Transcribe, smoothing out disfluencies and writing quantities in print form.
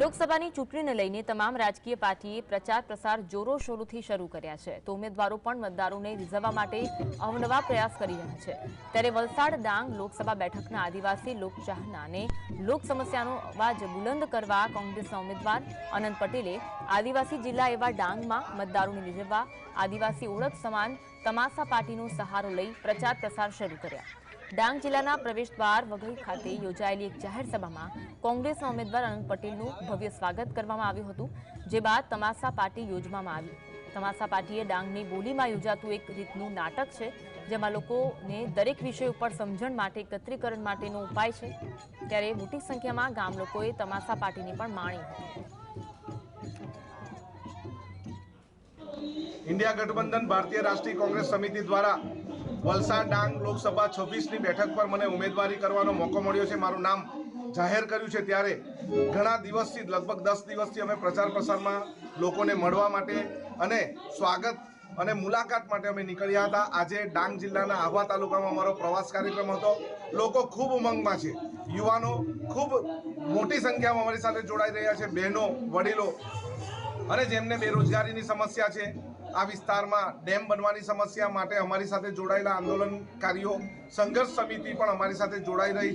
લોકસભાની ચૂંટણીને લઈને તમામ રાજકીય પાર્ટીએ પ્રચાર પ્રસાર જોરોશોરોથી શરૂ કર્યા છે તો ઉમેદવારો પણ મતદારોને રીઝવવા માટે અવનવા પ્રયાસ કરી રહ્યા છે। ત્યારે વલસાડ ડાંગ લોકસભા બેઠકના આદિવાસી લોકચાહના અને લોક સમસ્યાનો અવાજ બુલંદ કરવા કોંગ્રેસના ઉમેદવાર અનંત પટેલે આદિવાસી જિલ્લા એવા ડાંગમાં મતદારોને રીઝવવા આદિવાસી ઓળખ સમાન તમાસા પાર્ટીનો સહારો લઈ પ્રચાર પ્રસાર શરૂ કર્યા। ડાંગ જિલ્લાના પ્રવેશદ્વાર વઘઈ ખાતે યોજાયેલી એક જાહેર સભામાં કોંગ્રેસના ઉમેદવાર અનંત પટેલનું ભવ્ય સ્વાગત કરવામાં આવ્યું હતું, જે બાદ તમાસા પાર્ટી યોજવામાં આવી। તમાસા પાર્ટીએ ડાંગની બોલીમાં યોજાતું એક રીતનું નાટક છે, જેમાં લોકોને દરેક વિષય ઉપર સમજણ માટે એકત્રીકરણ માટેનો ઉપાય છે। ત્યારે મોટી સંખ્યામાં ગામ લોકોએ તમાસા પાર્ટીની પણ માણી હતી। इंडिया गठबंधन भारतीय राष्ट्रीय कांग्रेस समिति द्वारा वलसाड डांग लोकसभा 26 બેઠક पर મને ઉમેદવારી કરવાનો મોકો મળ્યો છે। મારું નામ જાહેર કર્યું છે ત્યારે ઘણા દિવસથી લગભગ 10 દિવસથી અમે પ્રચાર પ્રસારમાં લોકોને મળવા માટે અને સ્વાગત અને મુલાકાત માટે અમે નીકળ્યા હતા। આજે ડાંગ જિલ્લાના આહવા તાલુકામાં અમારો પ્રવાસ કાર્યક્રમ હતો। લોકો ખૂબ ઉમંગમાં છે, યુવાનો ખૂબ મોટી સંખ્યામાં અમારી સાથે જોડાઈ રહ્યા છે, બહેનો વડીલો અને જેમને બેરોજગારીની સમસ્યા છે, આ વિસ્તારમાં ડેમ બનવાની સમસ્યા માટે અમારી સાથે જોડાયેલા આંદોલનકારીઓ સંઘર્ષ સમિતિ પણ અમારી સાથે જોડાઈ રહી છે।